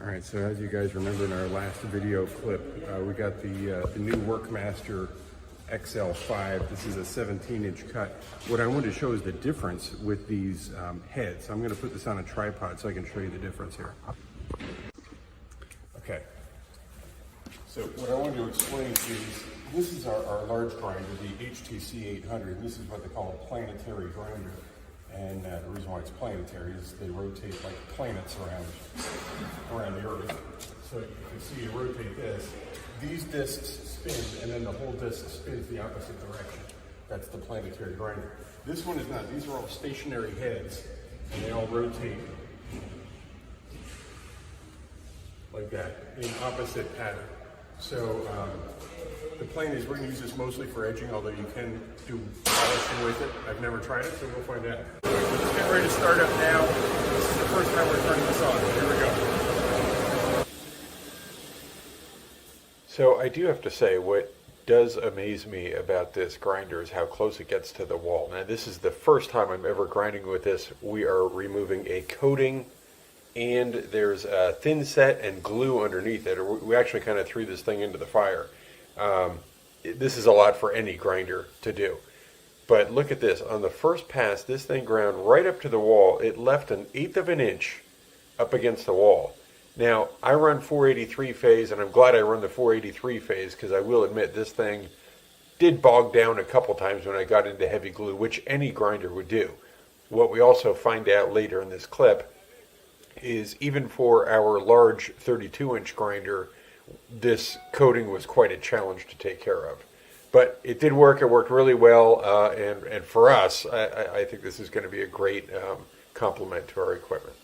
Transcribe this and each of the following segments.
All right, so as you guys remember in our last video clip, we got the new WerkMaster XL5. This is a 17-inch cut. What I wanted to show is the difference with these heads. I'm going to put this on a tripod so I can show you the difference here. Okay. So what I wanted to explain is this is our large grinder, the HTC 800. This is what they call a planetary grinder. And the reason why it's planetary is they rotate like planets around the Earth. So you can see you rotate this. These discs spin, and then the whole disc spins the opposite direction. That's the planetary grinder. This one is not. These are all stationary heads, and they all rotate like that in opposite pattern. So the plan is we're going to use this mostly for edging, although you can do polishing with it. I've never tried it, so we'll find out. Let's get ready to start up now. This is the first time we're turning this on. Here we go. So I do have to say, what does amaze me about this grinder is how close it gets to the wall. Now this is the first time I'm ever grinding with this. We are removing a coating, and there's a Thinset and glue underneath it. We actually kind of threw this thing into the fire. This is a lot for any grinder to do. But look at this. On the first pass, this thing ground right up to the wall. It left 1/8 of an inch up against the wall. Now, I run 483 phase, and I'm glad I run the 483 phase because I will admit this thing did bog down a couple times when I got into heavy glue, which any grinder would do. What we also find out later in this clip is even for our large 32-inch grinder, this coating was quite a challenge to take care of. But it did work. It worked really well, and for us, I think this is going to be a great complement to our equipment.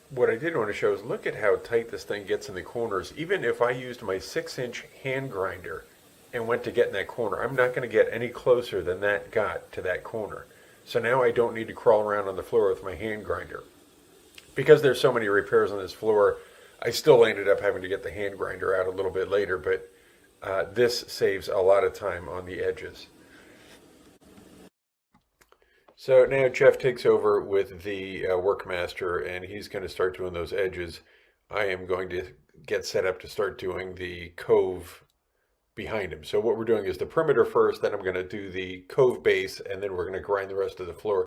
What I did want to show is look at how tight this thing gets in the corners. Even if I used my 6-inch hand grinder and went to get in that corner, I'm not going to get any closer than that got to that corner. So now I don't need to crawl around on the floor with my hand grinder. Because there's so many repairs on this floor, I still ended up having to get the hand grinder out a little bit later, but this saves a lot of time on the edges. So now Jeff takes over with the WerkMaster, and he's going to start doing those edges. I am going to get set up to start doing the cove behind him. So what we're doing is the perimeter first, then I'm going to do the cove base, and then we're going to grind the rest of the floor.